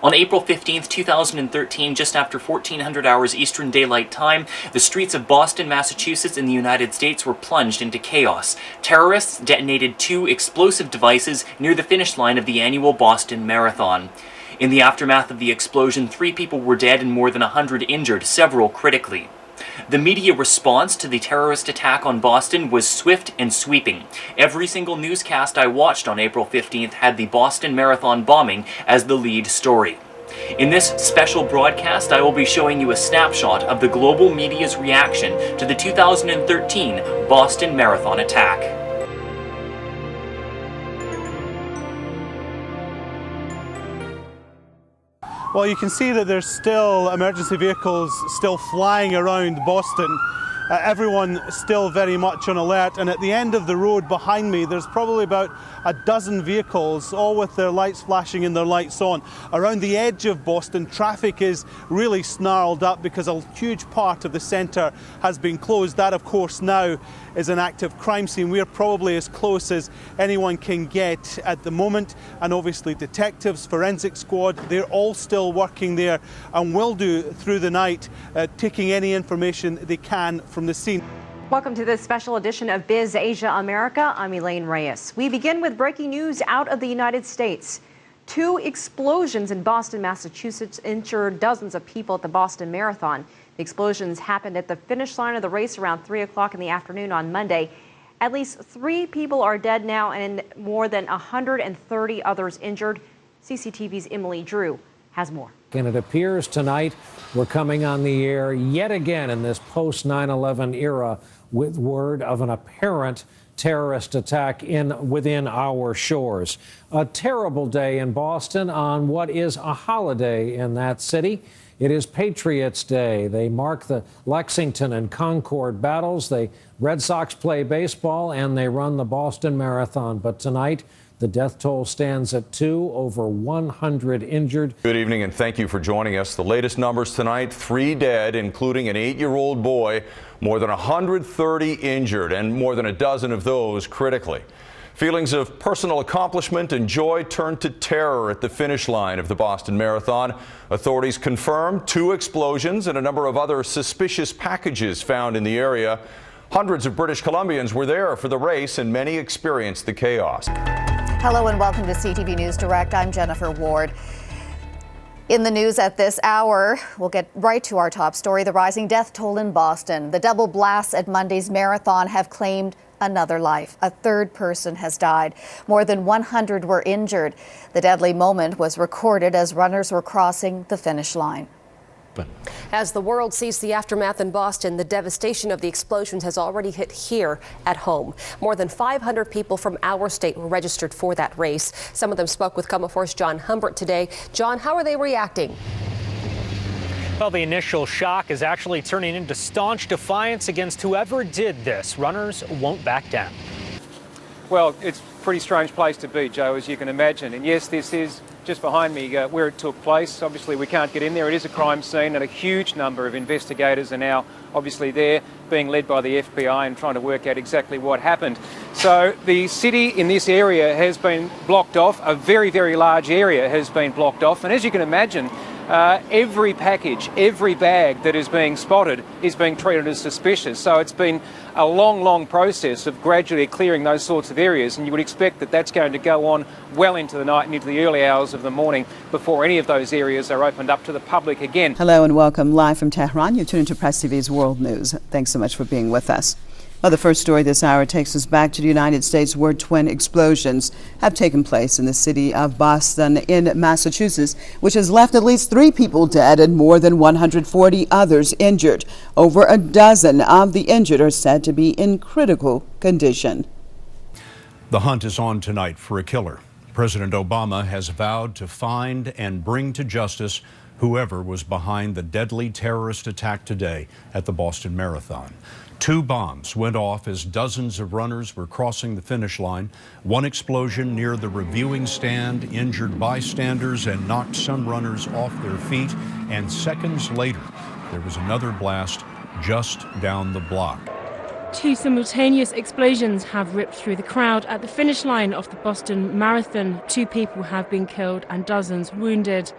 On April 15, 2013, just after 1400 hours Eastern Daylight Time, the streets of Boston, Massachusetts in the United States were plunged into chaos. Terrorists detonated 2 explosive devices near the finish line of the annual Boston Marathon. In the aftermath of the explosion, 3 people were dead and more than 100 injured, several critically. The media response to the terrorist attack on Boston was swift and sweeping. Every single newscast I watched on April 15th had the Boston Marathon bombing as the lead story. In this special broadcast, I will be showing you a snapshot of the global media's reaction to the 2013 Boston Marathon attack. Well, you can see that there's still emergency vehicles still flying around Boston. Everyone still very much on alert, and at the end of the road behind me there's probably about a dozen vehicles, all with their lights flashing and their lights on. Around the edge of Boston, traffic is really snarled up because a huge part of the centre has been closed. That, of course, now is an active crime scene. We're probably as close as anyone can get at the moment, and obviously detectives, forensic squad, they're all still working there and will do through the night, taking any information they can from the scene. Welcome to this special edition of Biz Asia America. I'm Elaine Reyes. We begin with breaking news out of the United States. 2 explosions in Boston, Massachusetts injured dozens of people at the Boston Marathon. The explosions happened at the finish line of the race around 3 o'clock in the afternoon on Monday. At least 3 people are dead now and more than 130 others injured. CCTV's Emily Drew has more. And it appears tonight we're coming on the air yet again in this post-9/11 era with word of an apparent terrorist attack within our shores. A terrible day in Boston on what is a holiday in that city. It is Patriots Day. They mark the Lexington and Concord battles. The Red Sox play baseball and they run the Boston Marathon. But tonight, the death toll stands at 2, over 100 injured. Good evening and thank you for joining us. The latest numbers tonight, 3 dead, including an 8-year-old boy, more than 130 injured, and more than a dozen of those critically. Feelings of personal accomplishment and joy turned to terror at the finish line of the Boston Marathon. Authorities confirmed 2 explosions and a number of other suspicious packages found in the area. Hundreds of British Columbians were there for the race and many experienced the chaos. Hello and welcome to CTV News Direct. I'm Jennifer Ward. In the news at this hour, we'll get right to our top story, the rising death toll in Boston. The double blasts at Monday's marathon have claimed another life. A 3rd person has died. More than 100 were injured. The deadly moment was recorded as runners were crossing the finish line. As the world sees the aftermath in Boston, the devastation of the explosions has already hit here at home. More than 500 people from our state were registered for that race. Some of them spoke with Comefor's John Humbert today. John, how are they reacting? Well, the initial shock is actually turning into staunch defiance against whoever did this. Runners won't back down. Well, it's a pretty strange place to be, Joe, as you can imagine. And yes, this is just behind me where it took place. Obviously, we can't get in there. It is a crime scene, and a huge number of investigators are now obviously there, being led by the FBI and trying to work out exactly what happened. So the city in this area has been blocked off. A very, very large area has been blocked off. And as you can imagine, every package, every bag that is being spotted is being treated as suspicious. So it's been a long, long process of gradually clearing those sorts of areas, and you would expect that that's going to go on well into the night and into the early hours of the morning before any of those areas are opened up to the public again. Hello and welcome live from Tehran. You're tuned to Press TV's World News. Thanks so much for being with us. Well, the first story this hour takes us back to the United States, where twin explosions have taken place in the city of Boston in Massachusetts, which has left at least 3 people dead and more than 140 others injured. Over a dozen of the injured are said to be in critical condition. The hunt is on tonight for a killer. President Obama has vowed to find and bring to justice whoever was behind the deadly terrorist attack today at the Boston Marathon. 2 bombs went off as dozens of runners were crossing the finish line. One explosion near the reviewing stand injured bystanders and knocked some runners off their feet. And seconds later, there was another blast just down the block. 2 simultaneous explosions have ripped through the crowd at the finish line of the Boston Marathon. 2 people have been killed and dozens wounded.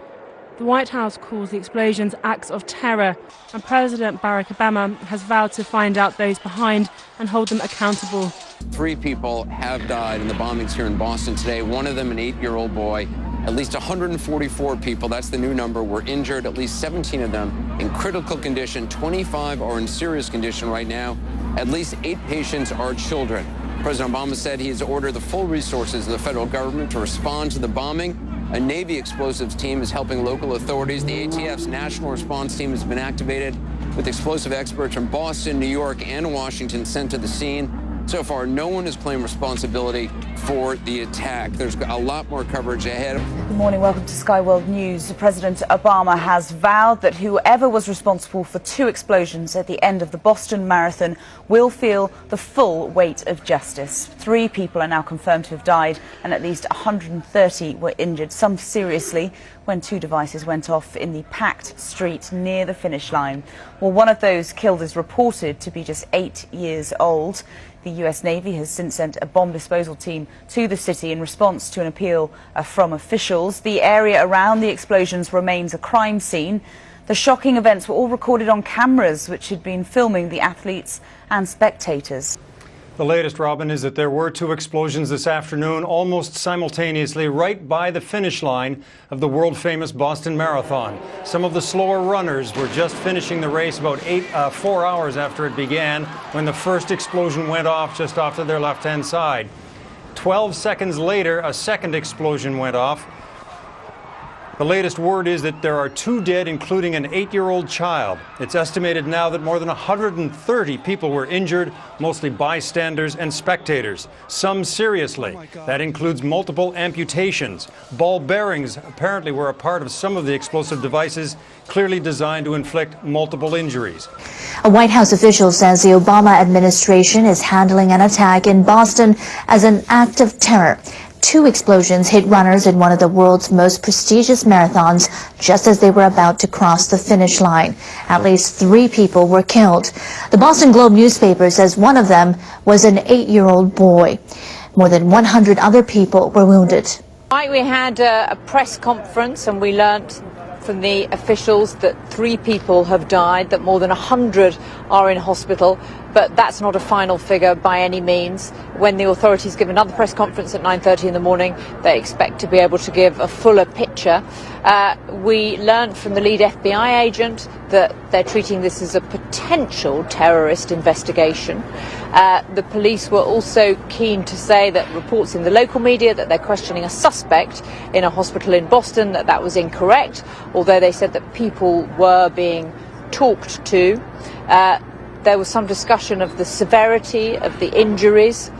The White House calls the explosions acts of terror, and President Barack Obama has vowed to find out those behind and hold them accountable. 3 people have died in the bombings here in Boston today. One of them, an 8-year-old boy. At least 144 people, that's the new number, were injured. At least 17 of them in critical condition. 25 are in serious condition right now. At least 8 patients are children. President Obama said he has ordered the full resources of the federal government to respond to the bombing. A Navy explosives team is helping local authorities. The ATF's national response team has been activated with explosive experts from Boston, New York, and Washington sent to the scene. So far, no one has claimed responsibility for the attack. There's a lot more coverage ahead. Good morning. Welcome to Sky World News. President Obama has vowed that whoever was responsible for 2 explosions at the end of the Boston Marathon will feel the full weight of justice. 3 people are now confirmed to have died and at least 130 were injured, some seriously, when 2 devices went off in the packed street near the finish line. Well, one of those killed is reported to be just 8 years old. The US Navy has since sent a bomb disposal team to the city in response to an appeal from officials. The area around the explosions remains a crime scene. The shocking events were all recorded on cameras which had been filming the athletes and spectators. The latest, Robin, is that there were 2 explosions this afternoon, almost simultaneously, right by the finish line of the world-famous Boston Marathon. Some of the slower runners were just finishing the race about 4 hours after it began when the first explosion went off just off to their left-hand side. 12 seconds later, a second explosion went off. The latest word is that there are 2 dead, including an 8-year-old child. It's estimated now that more than 130 people were injured, mostly bystanders and spectators, some seriously. That includes multiple amputations. Ball bearings apparently were a part of some of the explosive devices, clearly designed to inflict multiple injuries. A White House official says the Obama administration is handling an attack in Boston as an act of terror. 2 explosions hit runners in one of the world's most prestigious marathons just as they were about to cross the finish line. At least 3 people were killed. The Boston Globe newspaper says one of them was an 8-year-old boy. More than 100 other people were wounded. We had a press conference and we learnt from the officials that 3 people have died, that more than 100 are in hospital. But that's not a final figure by any means. When the authorities give another press conference at 9:30 in the morning, they expect to be able to give a fuller picture. We learned from the lead FBI agent that they're treating this as a potential terrorist investigation. The police were also keen to say that reports in the local media that they're questioning a suspect in a hospital in Boston, that was incorrect, although they said that people were being talked to. There was some discussion of the severity of the injuries,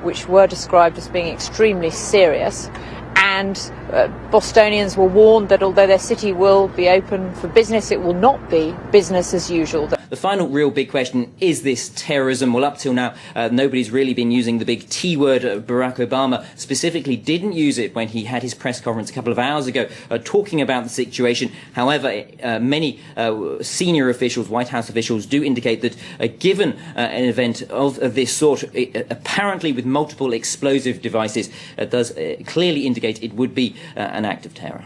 which were described as being extremely serious. And Bostonians were warned that although their city will be open for business, it will not be business as usual. The final real big question, is this terrorism? Well, up till now, nobody's really been using the big T word. Barack Obama specifically didn't use it when he had his press conference a couple of hours ago, talking about the situation. However, many senior officials, White House officials, do indicate that given an event of this sort, apparently with multiple explosive devices, does clearly indicate it would be an act of terror.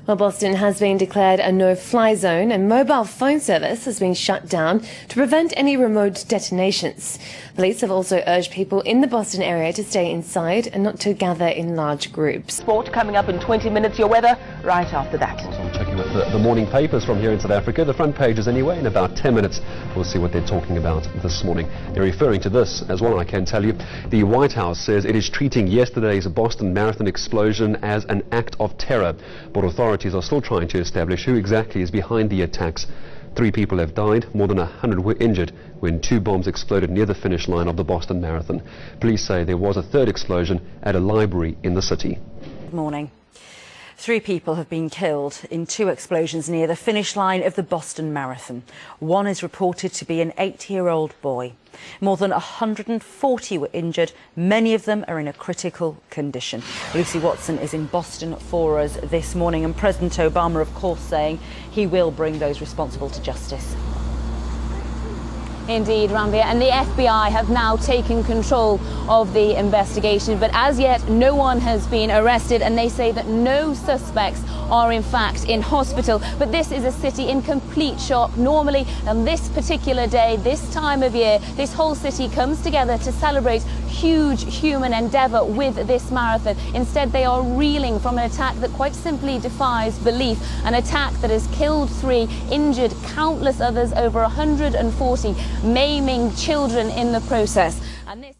Well, Boston has been declared a no-fly zone and mobile phone service has been shut down to prevent any remote detonations. Police have also urged people in the Boston area to stay inside and not to gather in large groups. Sport coming up in 20 minutes, your weather right after that. So I'm checking with the morning papers from here in South Africa. The front pages anyway, in about 10 minutes we'll see what they're talking about this morning. They're referring to this as well, I can tell you. The White House says it is treating yesterday's Boston Marathon explosion as an act of terror, but authorities are still trying to establish who exactly is behind the attacks. 3 people have died, more than 100 were injured when 2 bombs exploded near the finish line of the Boston Marathon. Police say there was a 3rd explosion at a library in the city. Good morning. 3 people have been killed in 2 explosions near the finish line of the Boston Marathon. One is reported to be an 8-year-old boy. More than 140 were injured. Many of them are in a critical condition. Lucy Watson is in Boston for us this morning, and President Obama, of course, saying he will bring those responsible to justice. Indeed, Ranveer, and the FBI have now taken control of the investigation, but as yet no one has been arrested, and they say that no suspects are in fact in hospital. But this is a city in complete shock. Normally on this particular day, this time of year, this whole city comes together to celebrate huge human endeavour with this marathon. Instead, they are reeling from an attack that quite simply defies belief, an attack that has killed 3, injured countless others, over 140, maiming children in the process. And this